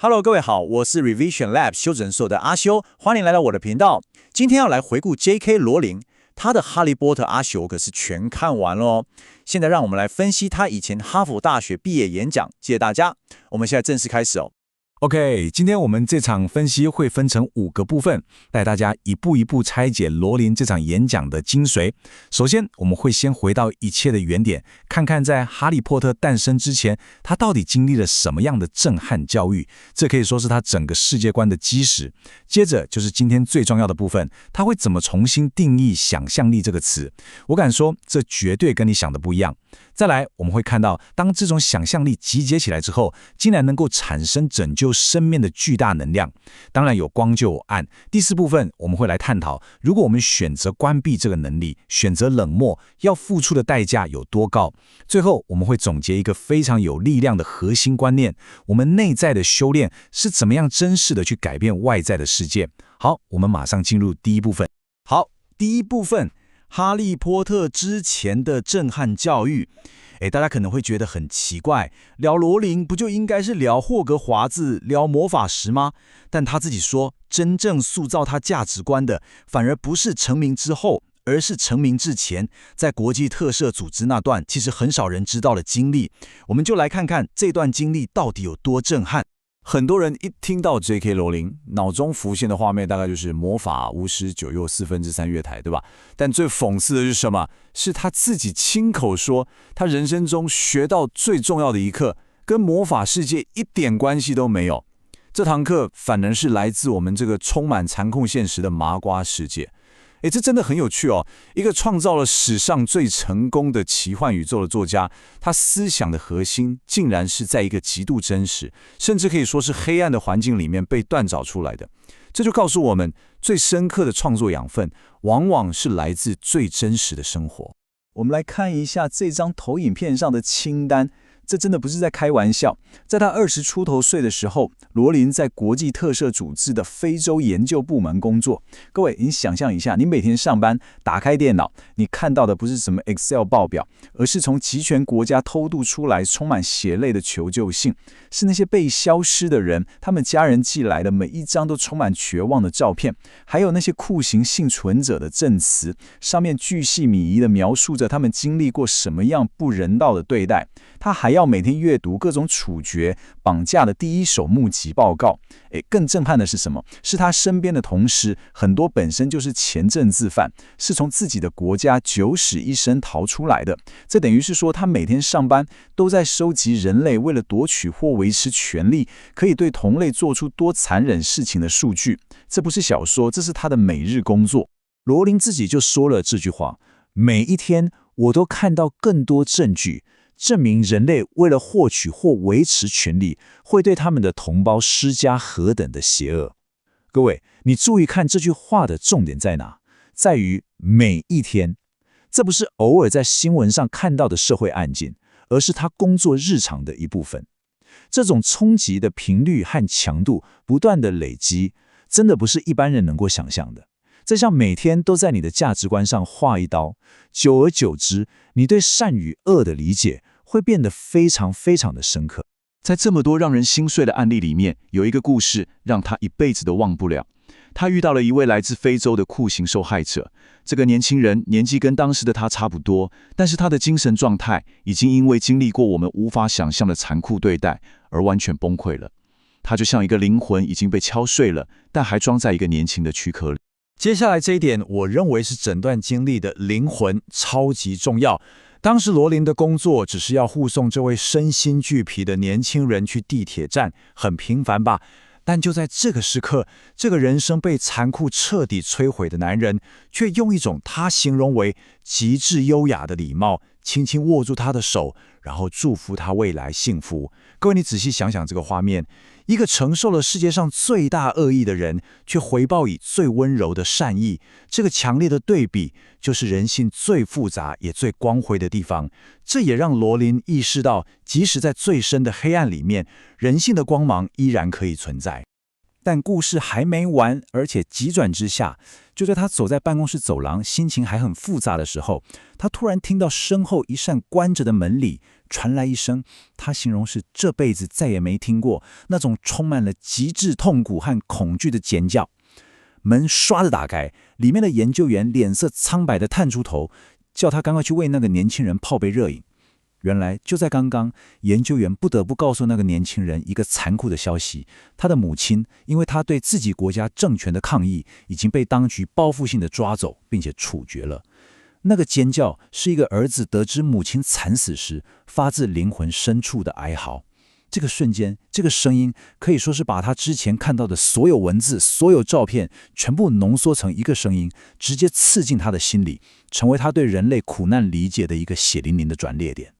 Hello，各位好，我是 Revision Lab 修整所的阿修，欢迎来到我的频道。今天要来回顾 J.K. 罗琳，他的《哈利波特》阿修可是全看完了哦。现在让我们来分析他以前哈佛大学毕业演讲，谢谢大家。我们现在正式开始哦。OK， 今天我们这场分析会分成5个部分，带大家一步一步拆解罗琳这场演讲的精髓。首先，我们会先回到一切的原点，看看在哈利波特诞生之前，他到底经历了什么样的震撼教育，这可以说是他整个世界观的基石。接着就是今天最重要的部分，他会怎么重新定义想象力这个词。我敢说，这绝对跟你想的不一样。再来，我们会看到，当这种想象力集结起来之后，竟然能够产生拯救生命的巨大能量。当然有光就有暗。第4部分，我们会来探讨，如果我们选择关闭这个能力，选择冷漠，要付出的代价有多高。最后，我们会总结一个非常有力量的核心观念，我们内在的修炼是怎么样真实的去改变外在的世界。好，我们马上进入第1部分。好，第1部分。哈利波特之前的震撼教育，大家可能会觉得很奇怪，聊罗琳不就应该是聊霍格华兹、聊魔法石吗？但他自己说，真正塑造他价值观的，反而不是成名之后，而是成名之前，在国际特赦组织那段其实很少人知道的经历。我们就来看看这段经历到底有多震撼。很多人一听到 J.K. 罗琳，脑中浮现的画面大概就是魔法、巫师、9又3/4月台，对吧？但最讽刺的是什么？是他自己亲口说，他人生中学到最重要的一课，跟魔法世界一点关系都没有。这堂课反而是来自我们这个充满残酷现实的麻瓜世界。这真的很有趣哦！一个创造了史上最成功的奇幻宇宙的作家，他思想的核心竟然是在一个极度真实，甚至可以说是黑暗的环境里面被锻造出来的。这就告诉我们，最深刻的创作养分，往往是来自最真实的生活。我们来看一下这张投影片上的清单。这真的不是在开玩笑。在他20出头岁的时候，罗琳在国际特赦组织的非洲研究部门工作。各位，你想象一下，你每天上班打开电脑，你看到的不是什么 Excel 报表，而是从集权国家偷渡出来充满血泪的求救信，是那些被消失的人，他们家人寄来的每一张都充满绝望的照片，还有那些酷刑幸存者的证词，上面巨细靡遗地描述着他们经历过什么样不人道的对待。他还要每天阅读各种处决、绑架的第一手目击报告。更震撼的是什么？是他身边的同事，很多本身就是前政治犯，是从自己的国家九死一生逃出来的。这等于是说，他每天上班都在收集人类为了夺取或维持权力，可以对同类做出多残忍事情的数据。这不是小说，这是他的每日工作。罗琳自己就说了这句话：每一天我都看到更多证据，证明人类为了获取或维持权力，会对他们的同胞施加何等的邪恶。各位，你注意看这句话的重点在哪？在于每一天。这不是偶尔在新闻上看到的社会案件，而是他工作日常的一部分。这种冲击的频率和强度不断的累积，真的不是一般人能够想象的。这像每天都在你的价值观上划一刀，久而久之，你对善与恶的理解会变得非常非常的深刻。在这么多让人心碎的案例里面，有一个故事让他一辈子都忘不了。他遇到了一位来自非洲的酷刑受害者。这个年轻人年纪跟当时的他差不多，但是他的精神状态已经因为经历过我们无法想象的残酷对待而完全崩溃了。他就像一个灵魂已经被敲碎了，但还装在一个年轻的躯壳里。接下来这一点，我认为是整段经历的灵魂，超级重要。当时罗琳的工作只是要护送这位身心俱疲的年轻人去地铁站，很平凡吧？但就在这个时刻，这个人生被残酷彻底摧毁的男人，却用一种他形容为极致优雅的礼貌，轻轻握住他的手，然后祝福他未来幸福。各位，你仔细想想这个画面，一个承受了世界上最大恶意的人，却回报以最温柔的善意。这个强烈的对比，就是人性最复杂也最光辉的地方。这也让罗琳意识到，即使在最深的黑暗里面，人性的光芒依然可以存在。但故事还没完，而且急转直下。就在他走在办公室走廊，心情还很复杂的时候，他突然听到身后一扇关着的门里传来一声，他形容是这辈子再也没听过那种充满了极致痛苦和恐惧的尖叫。门唰地打开，里面的研究员脸色苍白地探出头，叫他赶快去为那个年轻人泡杯热饮。原来就在刚刚，研究员不得不告诉那个年轻人一个残酷的消息：他的母亲因为他对自己国家政权的抗议，已经被当局报复性的抓走，并且处决了。那个尖叫是一个儿子得知母亲惨死时发自灵魂深处的哀嚎。这个瞬间，这个声音可以说是把他之前看到的所有文字、所有照片全部浓缩成一个声音，直接刺进他的心里，成为他对人类苦难理解的一个血淋淋的转捩点。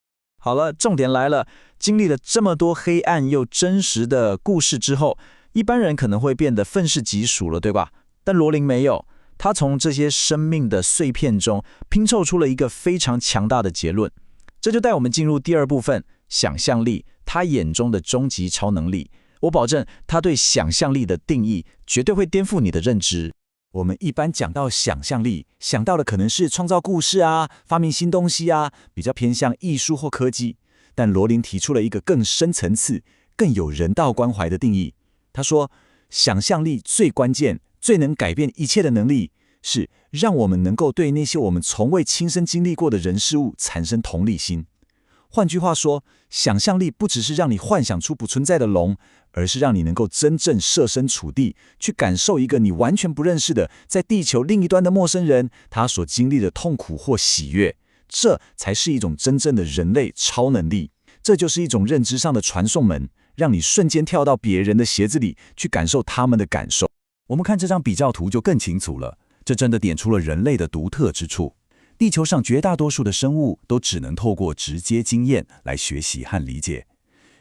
好了，重点来了。经历了这么多黑暗又真实的故事之后，一般人可能会变得愤世嫉俗了，对吧？但罗琳没有，他从这些生命的碎片中拼凑出了一个非常强大的结论。这就带我们进入第二部分，想象力，他眼中的终极超能力。我保证，他对想象力的定义绝对会颠覆你的认知。我们一般讲到想象力，想到的可能是创造故事啊，发明新东西啊，比较偏向艺术或科技。但罗琳提出了一个更深层次、更有人道关怀的定义。他说，想象力最关键、最能改变一切的能力，是让我们能够对那些我们从未亲身经历过的人事物产生同理心。换句话说，想象力不只是让你幻想出不存在的龙，而是让你能够真正设身处地，去感受一个你完全不认识的，在地球另一端的陌生人，他所经历的痛苦或喜悦。这才是一种真正的人类超能力。这就是一种认知上的传送门，让你瞬间跳到别人的鞋子里，去感受他们的感受。我们看这张比较图就更清楚了，这真的点出了人类的独特之处。地球上绝大多数的生物都只能透过直接经验来学习和理解。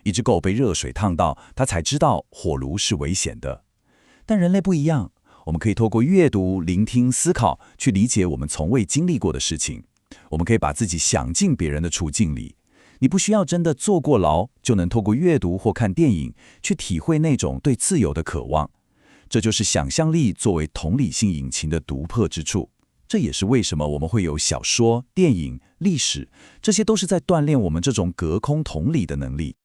一只狗被热水烫到，它才知道火炉是危险的。但人类不一样，我们可以透过阅读、聆听、思考，去理解我们从未经历过的事情。我们可以把自己想进别人的处境里。你不需要真的坐过牢，就能透过阅读或看电影，去体会那种对自由的渴望。这就是想象力作为同理心引擎的独特之处。这也是为什么我们会有小说、电影、历史，这些都是在锻炼我们这种隔空同理的能力。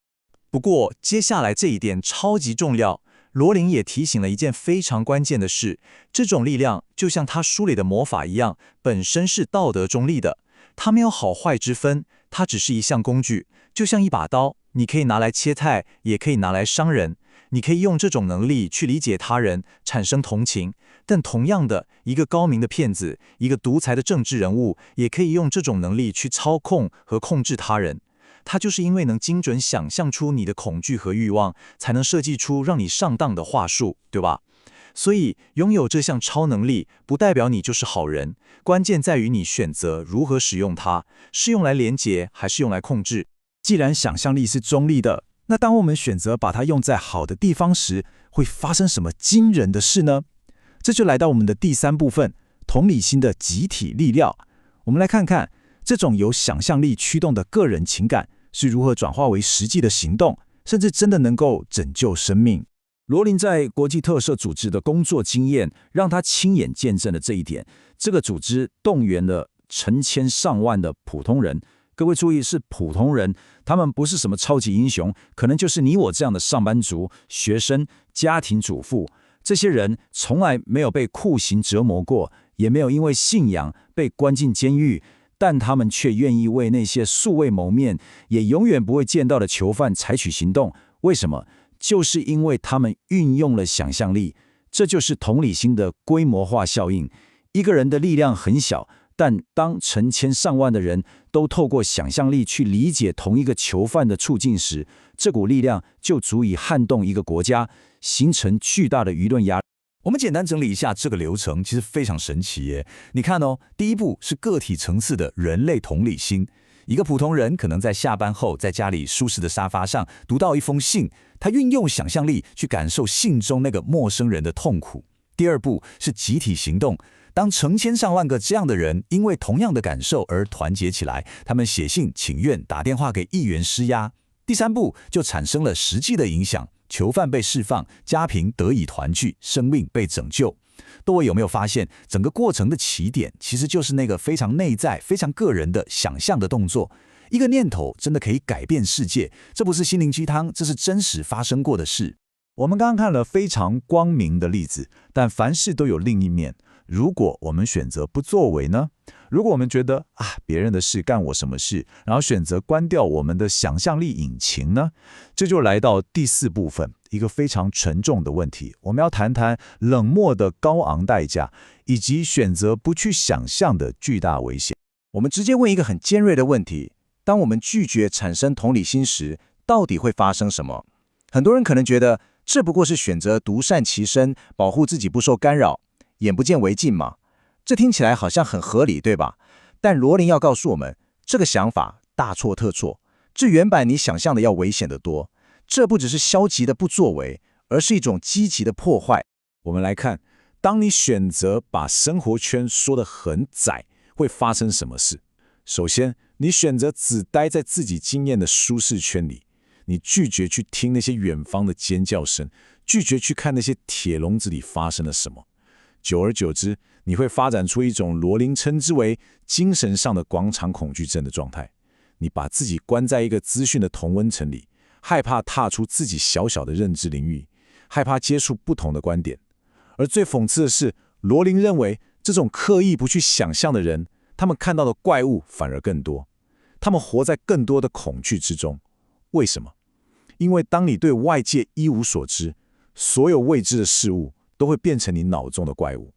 不过，接下来这一点超级重要。罗琳也提醒了一件非常关键的事，这种力量就像他书里的魔法一样，本身是道德中立的，它没有好坏之分，它只是一项工具，就像一把刀，你可以拿来切菜，也可以拿来伤人。你可以用这种能力去理解他人，产生同情，但同样的，一个高明的骗子，一个独裁的政治人物，也可以用这种能力去操控和控制他人。他就是因为能精准想象出你的恐惧和欲望，才能设计出让你上当的话术，对吧？所以，拥有这项超能力，不代表你就是好人，关键在于你选择如何使用它，是用来连结，还是用来控制。既然想象力是中立的，那当我们选择把它用在好的地方时，会发生什么惊人的事呢？这就来到我们的第三部分，同理心的集体力量。我们来看看这种由想象力驱动的个人情感是如何转化为实际的行动，甚至真的能够拯救生命。罗琳在国际特赦组织的工作经验，让他亲眼见证了这一点。这个组织动员了成千上万的普通人，各位注意，是普通人，他们不是什么超级英雄，可能就是你我这样的上班族、学生、家庭主妇。这些人从来没有被酷刑折磨过，也没有因为信仰被关进监狱，但他们却愿意为那些素未谋面，也永远不会见到的囚犯采取行动。为什么？就是因为他们运用了想象力。这就是同理心的规模化效应。一个人的力量很小，但当成千上万的人都透过想象力去理解同一个囚犯的处境时，这股力量就足以撼动一个国家，形成巨大的舆论压力。我们简单整理一下这个流程，其实非常神奇耶。你看哦，第一步是个体层次的人类同理心。一个普通人可能在下班后，在家里舒适的沙发上读到一封信，他运用想象力去感受信中那个陌生人的痛苦。第二步是集体行动。当成千上万个这样的人因为同样的感受而团结起来，他们写信请愿，打电话给议员施压。第三步就产生了实际的影响，囚犯被释放，家庭得以团聚，生命被拯救。各位有没有发现，整个过程的起点其实就是那个非常内在、非常个人的想象的动作？一个念头真的可以改变世界，这不是心灵鸡汤，这是真实发生过的事。我们刚刚看了非常光明的例子，但凡事都有另一面。如果我们选择不作为呢？如果我们觉得别人的事干我什么事，然后选择关掉我们的想象力引擎呢？这就来到第4部分，一个非常沉重的问题。我们要谈谈冷漠的高昂代价，以及选择不去想象的巨大危险。我们直接问一个很尖锐的问题：当我们拒绝产生同理心时，到底会发生什么？很多人可能觉得，这不过是选择独善其身，保护自己不受干扰，眼不见为净嘛。这听起来好像很合理，对吧？但罗琳要告诉我们，这个想法大错特错，这远比你想象的要危险得多。这不只是消极的不作为，而是一种积极的破坏。我们来看，当你选择把生活圈缩得很窄，会发生什么事？首先，你选择只待在自己经验的舒适圈里，你拒绝去听那些远方的尖叫声，拒绝去看那些铁笼子里发生了什么。久而久之，你会发展出一种罗琳称之为精神上的广场恐惧症的状态。你把自己关在一个资讯的同温层里，害怕踏出自己小小的认知领域，害怕接触不同的观点。而最讽刺的是，罗琳认为这种刻意不去想象的人，他们看到的怪物反而更多，他们活在更多的恐惧之中。为什么？因为当你对外界一无所知，所有未知的事物都会变成你脑中的怪物。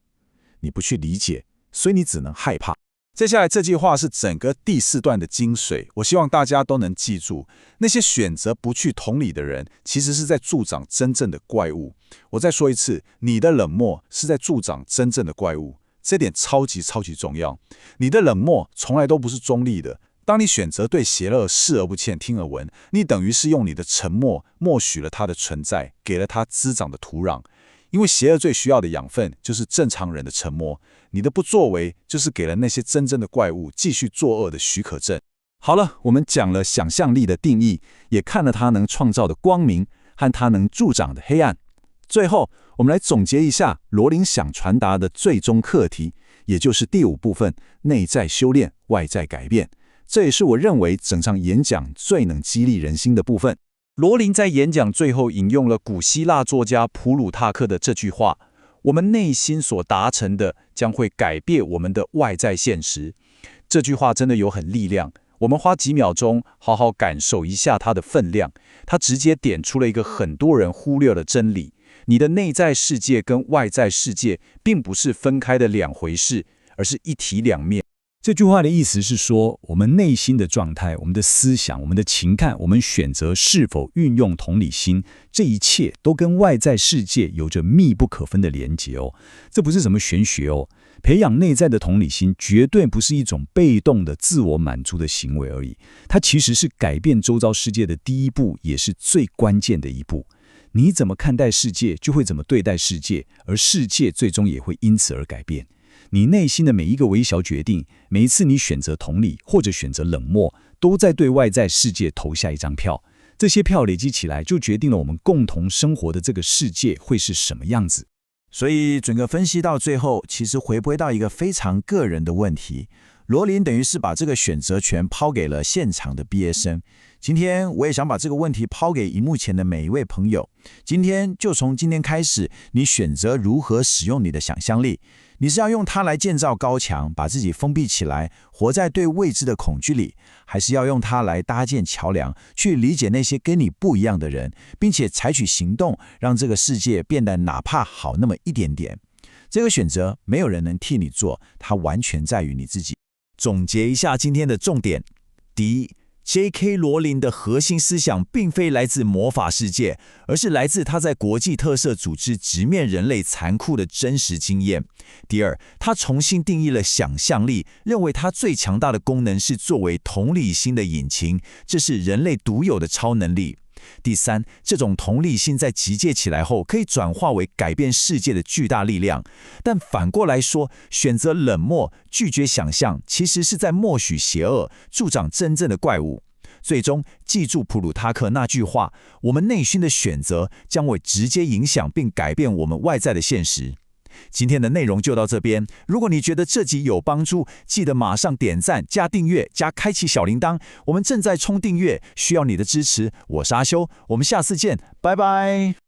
你不去理解，所以你只能害怕。接下来这句话是整个第4段的精髓，我希望大家都能记住，那些选择不去同理的人，其实是在助长真正的怪物。我再说一次，你的冷漠是在助长真正的怪物，这点超级重要。你的冷漠从来都不是中立的。当你选择对邪恶视而不见、听而闻，你等于是用你的沉默默许了它的存在，给了它滋长的土壤。因为邪恶最需要的养分就是正常人的沉默，你的不作为就是给了那些真正的怪物继续作恶的许可证。好了，我们讲了想象力的定义，也看了它能创造的光明和它能助长的黑暗。最后，我们来总结一下罗琳想传达的最终课题，也就是第5部分：内在修炼，外在改变。这也是我认为整场演讲最能激励人心的部分。罗琳在演讲最后引用了古希腊作家普鲁塔克的这句话：我们内心所达成的将会改变我们的外在现实。这句话真的有很力量，我们花几秒钟好好感受一下它的分量。它直接点出了一个很多人忽略的真理：你的内在世界跟外在世界并不是分开的两回事，而是一体两面。这句话的意思是说，我们内心的状态、我们的思想、我们的情感，我们选择是否运用同理心，这一切都跟外在世界有着密不可分的连结哦。这不是什么玄学哦。培养内在的同理心，绝对不是一种被动的自我满足的行为而已，它其实是改变周遭世界的第一步，也是最关键的一步。你怎么看待世界，就会怎么对待世界，而世界最终也会因此而改变。你内心的每一个微小决定，每一次你选择同理或者选择冷漠，都在对外在世界投下一张票。这些票累积起来，就决定了我们共同生活的这个世界会是什么样子。所以整个分析到最后，其实回归到一个非常个人的问题。罗琳等于是把这个选择权抛给了现场的毕业生。今天我也想把这个问题抛给荧幕前的每一位朋友。从今天开始，你选择如何使用你的想象力。你是要用它来建造高墙，把自己封闭起来，活在对未知的恐惧里，还是要用它来搭建桥梁，去理解那些跟你不一样的人，并且采取行动，让这个世界变得哪怕好那么一点点？这个选择没有人能替你做，它完全在于你自己。总结一下今天的重点：第一， J.K. 罗琳的核心思想并非来自魔法世界，而是来自他在国际特赦组织直面人类残酷的真实经验。第二，他重新定义了想象力，认为它最强大的功能是作为同理心的引擎，这是人类独有的超能力。第三，这种同理心在集结起来后，可以转化为改变世界的巨大力量。但反过来说，选择冷漠、拒绝想象，其实是在默许邪恶，助长真正的怪物。最终记住普鲁塔克那句话：我们内心的选择将会直接影响并改变我们外在的现实。今天的内容就到这边。如果你觉得这集有帮助，记得马上点赞、加订阅、加开启小铃铛。我们正在冲订阅，需要你的支持。我是阿修，我们下次见，拜拜。